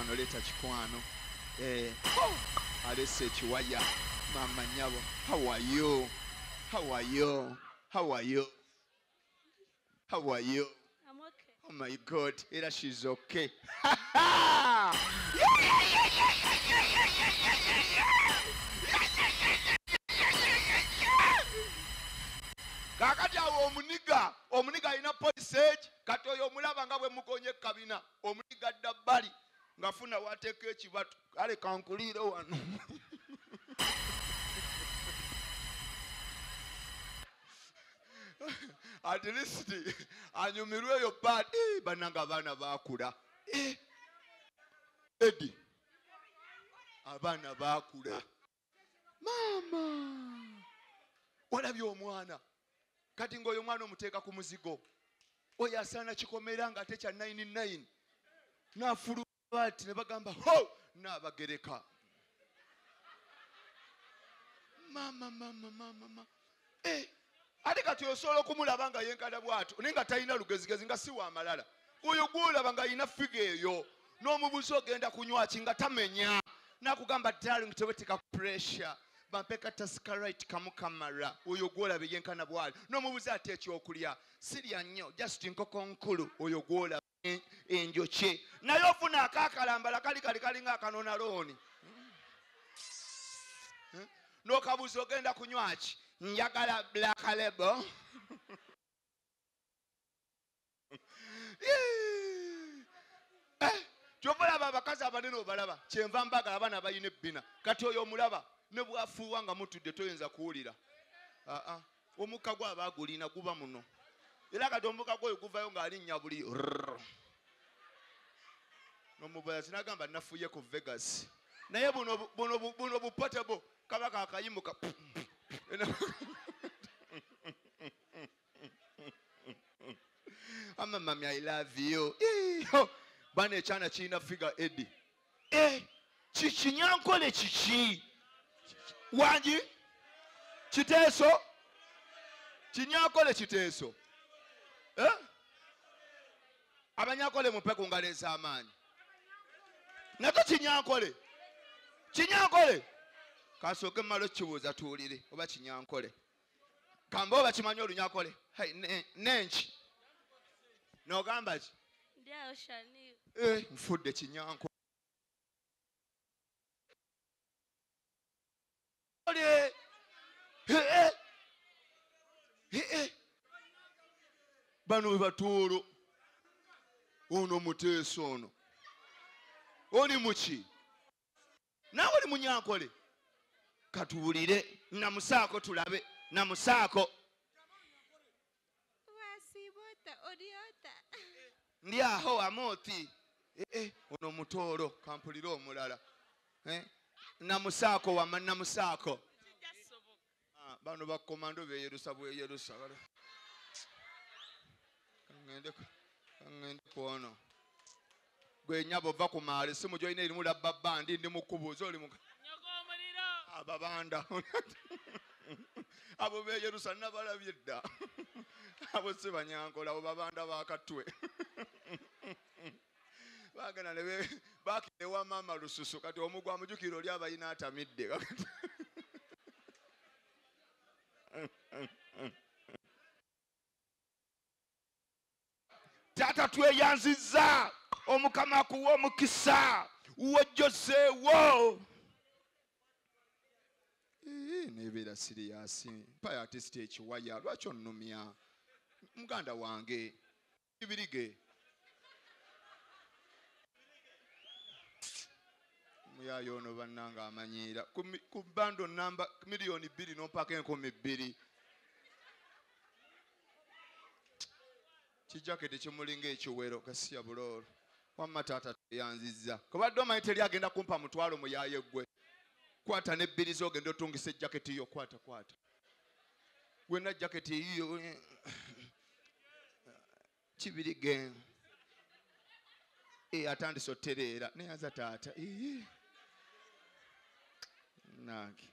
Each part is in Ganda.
Chikwano, leta Chikwano. Alese Chiwaya. Mama Nyabo. How are you? How are you? How are you? How are you? I'm okay. Oh my God, either she's okay. Kakati awo omuniga alina policeage kati oyo omulaba nga bwe mukonye kabina omuniga dda bbali ngafuna wateeka ekibatu kale kankuliire wano. At least anyumirwe eyo bad bannanga abaana baakula. Eddie abaana baakula. Mama olabye omwana kati ng'oyo omwana omuteeka ku muzigo oyo asaana kikomera nga ate kya 99 n'afuluma bati ne bagamba ho n'abagereka. Mama ate kati osobola okumulaba nga yenkana bw'atyo naye nga talina lugezigezi nga si wa malala. Oyo gw'olaba nga alina figa eyo n'omubuuza ogenda kunywa ki nga tamenya n'akugamba darling teweteeka pressure bampeka tascarite kamu kamara. Oyo gw'olaba yenkana bw'ali n'omubuuza ate ekyokulya sirya nnyo just nkoko nkulu. Oyo gw'olaba enjokye naye ofuna akaakalambala kali ng'akanona looni n'okabuuza ogenda kunywa ki njagala black label. Kyova olaba abakazi abanene obalaba kyenva mbagala abaana balina ebbina kati oyo omulaba ne bwafuuwa nga mutudde toyinza kuwulira. Omukka gwe aba agulina guba muno era kati omukka gwe oyo guvayo ng'alinnya buli n'omubaza sinagamba nafuye ku Vegas naye buno bupotable kaba kaakayimuka. Mami I love you. Bana ekyana kirina figa Eddie. Kikinyankole kiki wangi kiteeso kinyankole kiteeso abanyankole mupe ku ngalo ez'amaanyi nato kinyankole kasooke mmalo kibuuza tuwulire oba kinyankole kamba oba kimanyi olunyankole nenki n'ogamba ki nfudde kinyankole. Bano we batuulo ono muteeso ono oli muki naawe oli munyankole katuwulire namusaako tulabe namusaako ndi aho amooti ono mutoolo kampulire omulala namusaako wama namusaako bano bakomando beyerusa bweyerusa kangende kwono gwe nyabo va ku maale simu gyolina erimu labba bandi ndi mukubuuza oli ababanda abo beyerusa nabalabye dda abo si banyankola abo babanda bakatwe bagana ne bakirewa mama lususu kati omugwa amujukiro oli abayina atamidde Tata tweyanzizza omukama kuwa omukisa wojjoseewo nebeera siriyasi mpaya artist ekiwaya lwaki onnumya muganda wange ibirige muyayo ono bannanga amanyiira ku bando namba miliyoni 2 n'ompaka 10,000 kijaketi kimulinga ekiwero kasiya buloolo wamma taata teyanzizza kubadde omanyi teri agenda kumpa mutwalo muyaye gwe kwata ne 2 zogenda otungisa ejaketi yo kwata wena jaketi iyo kibirige atandise otereera neyaza taata naki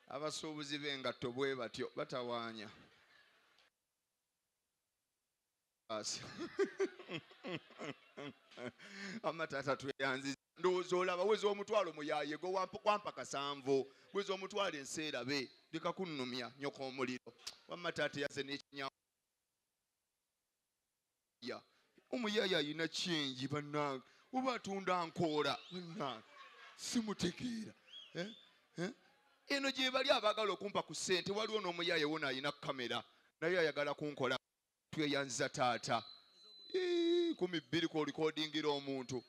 abasuubuzi b'engatto bwe batyo batawaanya amatata tweyanziza ndowooza olaba weza omutwalo muyaye go wampa kasanvu weza omutwalo enseera be leka kunnumya nyoka omuliro wamatata yaze n'ekinya omuyaya ayina kingi bannange oba atunda nkoola bannange simutegeera eno gye bali abaagala okumpa ku ssente waliwo n'omuyaya wona ayina kamera naye ayagala kunkola tweyanziza taata 12 ku likodingira omuntu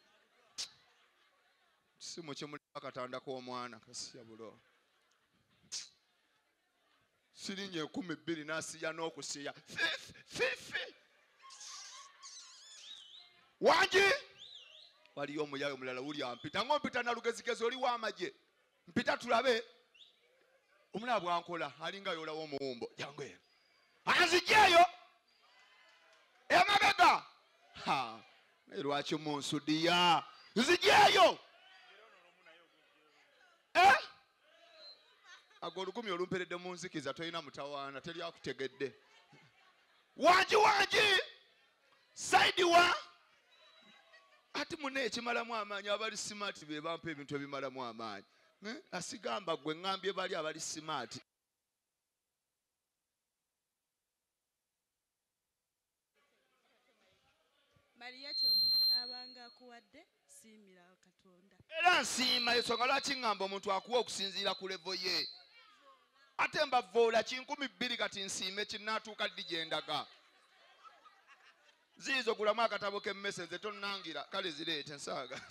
simu kimulika katanda k'omwana kasiya bulo sirinye 12 n'asiya n'okusiya fifi wangi waliyo omuyaya omulala wuli ampita ng'ompita na lugezigezi oli w'amagye mpita tulabe omulala bwankola alinga yolawo omuwumbo jangu eno anzijeeyo emabega lwaki munsudiya nzijeeyo ago olukumi olumperedde mu nzikiza tolina mutawaana teryakutegedde wangi saidi wa ati mune ekimalamu amaanyi abali simaati be bampa ebintu ebimalamu amaanyi asigamba gwe ngambye bali abali simaati Maria ky'omuntu kyabanga akuwadde siimira Katonda era nsiima ensonga lwaki ngamba omuntu akuwa okusinziira ku levo ye ate mbavoola 12 kati nsiime kinnaatuuka ddi gye ndaga ziizo gulamu akatabo k'emmese nze tonnangira kale zireete nsaaga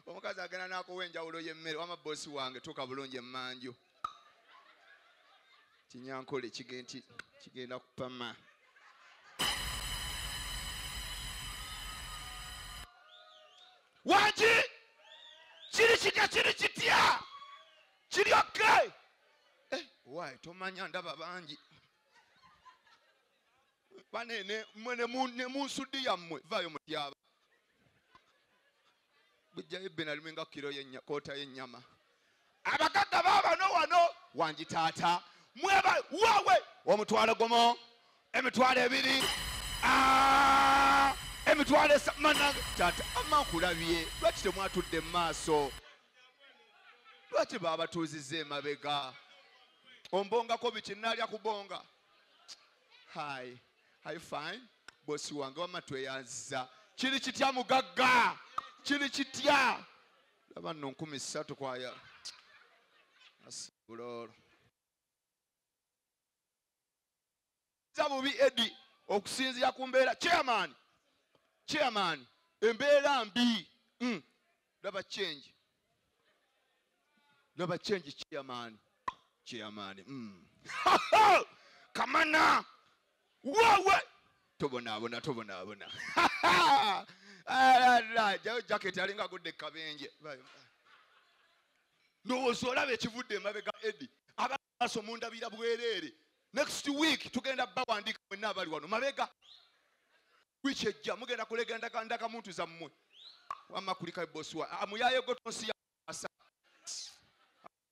omukazi agenda n'akuwa enjawulo y'emmere wama boosi wange tuuka bulungi emmanju kinyankole kigenda kupama wangi kiri kitya kiri okay wayi tomanya ndaba bangi banene ne munsudi yammwe vaayo mutyaba bujjayo ebbenalimu nga kiro koota y'ennyama abagagga baabano wano wangi taata mweba waawe omutwalo gumo emitwalo 2 emitwalo 3 manange taata amankulabye lwaki temwatudde mu maaso lwaki baabatuuzizza emabega ombongako biki nnaalya kubonga hi fine bosi wange wama tweyanziza kiri kitya mugagga kiri kitya laba nno 13 kwaya asibulolo bubi edi okusinziira ku mbeera chairman embeera mbi laba change chairman kamana wawe tobonaabona jayo jacket alinga agudde kabenje ndowooza olaba ekivudde emabega edi abaaso mundabira bwereere next week tugenda bawandiika mwenna abali wano mabega wiiki ejja mugenda kulegenda ndaka muntu zammwe wamma kulika bosi wa amuyaye gotonsi yasa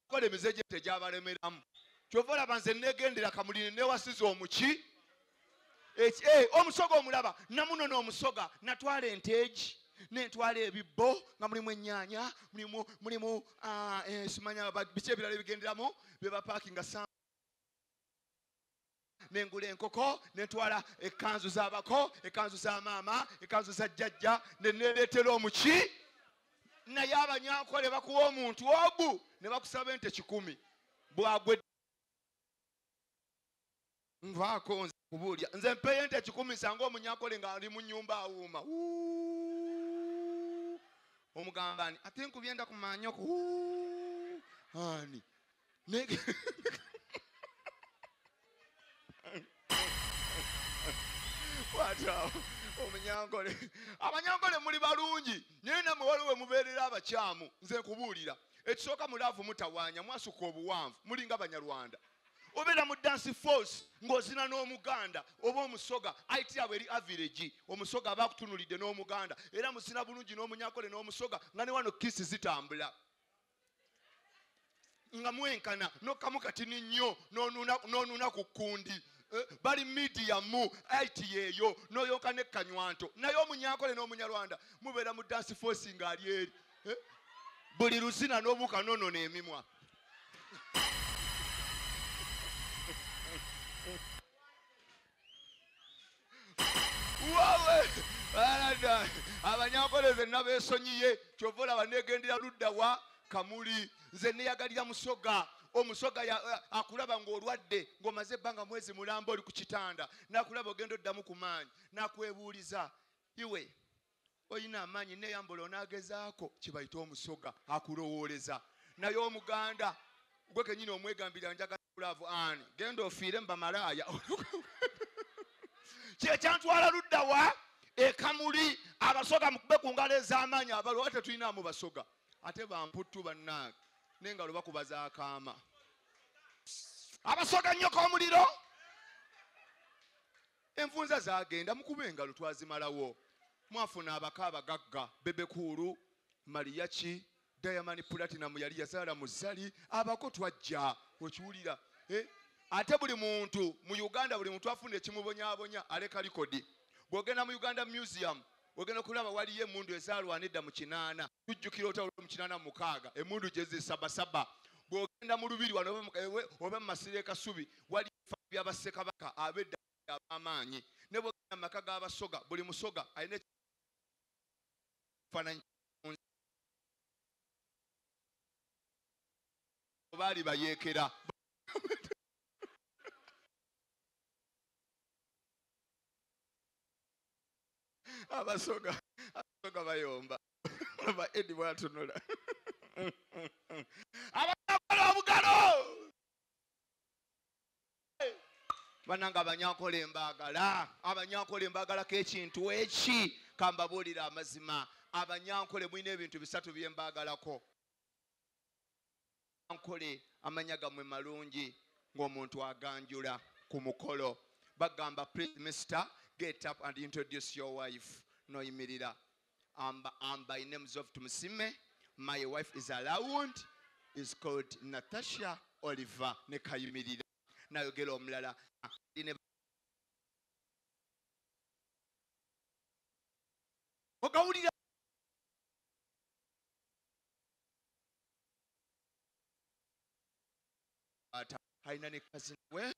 kola emize gye tegyabalemeramu kyova olaba nze negendera kamuline newasiza omuki omusoga omulaba namunona omusoga natwala enteegi nentwala ebibbo nga mulimu ennyaanya mulimu simanya biki ebirala ebigenderamu byebapakinga nengula enkoko nentwala ekanzu z'abako ekanzu za maama ekanzu za jjajja nenereetera omuki naye abanyankole bakuwa omuntu ogu ne bakusaba ente 10 bwagwe nvaako nze kubuulya nze mpeyo ente 10 nsanga omunyankole nga ali mu nnyumba awuuma omugamba ani ate nkubyenda ku maanyoko ani omunyankole abanyankole muli balungi naye namwe waliwo mubeerera abakyamu nze nkubuulira ekisooka mulaavu mutawaanya mwasuka obuwanvu mulinga abanyarwanda obeera mu dance force ng'ozina n'omuganda oba omusoga ayiti abo eri average omusoga aba akutunulidde n'omuganda era muzina bulungi n'omunyankole n'omusoga nga ne wano kisi zitambula nga mwenkana nokamu katini nnyo n'onuna ku kkundi bali medium 8 yeeyo n'oyonka ne kanywanto naye omunyankole n'omunyarwanda mubeera mu dance force ng'ali eri buli luzina n'obuuka nono n'emimwa wawe alada abanyankole zenna beesonyiye kyova olaba neegendera ludda wa Kamuli nze neyagalira musoga omusoga akulaba ng'olwadde ng'omaze ebbanga mwezi mulamba oli ku kitanda n'akulaba ogenda oddamu ku maanyi n'akwebuuliza iwe oyina amaanyi neeyambula onaagezaako kibayita omusoga akulowooleza naye omuganda gwe kennyini omwegambira njagala kulaavu ani genda ofiire mbamalaaya kyekyantwala ludda wa Kamuli abasoga mukube ku ngalo ez'amaanyi abalwa tetulinamu basoga ate bamputtu bannange n'engalo bakuba zaakaama abasoga nnyo k'omuliro envunza zagenda mukuba engalo twazimalawo mwafuna abaka abagagga bebekulu Mariachi Diamond Platinum yali yazaala mu zzali abako twajja okiwulira ate buli muntu mu Uganda buli muntu afuna ekimubonyaabonya aleka likodi bw'ogenda mu Uganda Museum ogenda kulaba waliyo emmundu ezaalwanidda mu 8 tujjukira otawulo mu 86 emmundu gye zisabasaba bw'ogenda mu lubiri wano oba mu masiro ekasubi waliyo ebifaananyi by'abassekabaka ab'edda ab'amaanyi ne bw'ogenda mu maka g'abasoga buli musoga alina ekifaananyi baali bayeekera abasoga bayomba aba edi bwatunula abanyankole obugalo bananga abanyankole mbaagalako ekintu eki kambabuulira amazima abanyankole mulina ebintu 3 byembaagalako nkole amanya gammwe malungi ng'omuntu aganjula ku mukolo bagamba please mister get up and introduce your wife noyimirira by names of Tumusime my wife is around is called Natasha Oliver ne kayimirira nayogera omulala ogawulira haina ne cousin we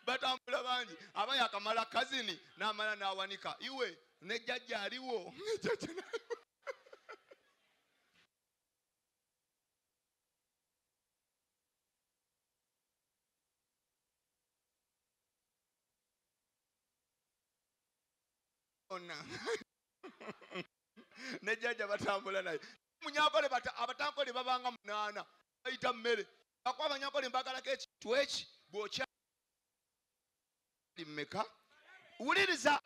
batambula bangi abaya akamala kazini n'amala n'awanika iwe ne jjajja aliwo ne jjajja batambula naye munyankole abatankole babanga 8 bayita mmere bakwa abanyankole mbagalako ekintu eki bw'okya mmeka wuliriza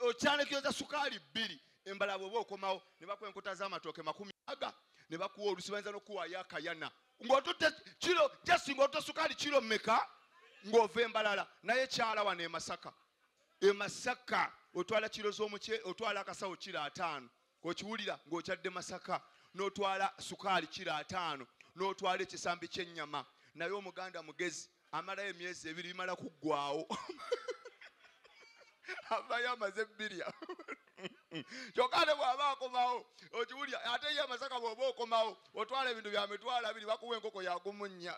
okyanekyoza sukaali 2 embala bw'oba okomawo ne bakuwa enkota z'amatooke 10 ne bakuwa olusi bayinza n'okuwaayo akayana ng'otutte kiro jasi ng'otutte sukaali kiro mmeka ng'ova embalala naye kyala wano Masaka otwala kiro z'omuce otwala akasawo kiro 5 okiwulira ng'okyadde Masaka n'otwala sukaali kiro 5 n'otwala ekisambi ky'ennyama naye omuganda mugezi amalayo emyezi 2 bimala kuggwawo avayo amaze 2 kyokka ne bw'aba akomawo okiwulira ate ye Masaka bw'oba okomawo otwala ebintu bya mitwalo 2 bakuwa enkoko yagumunnya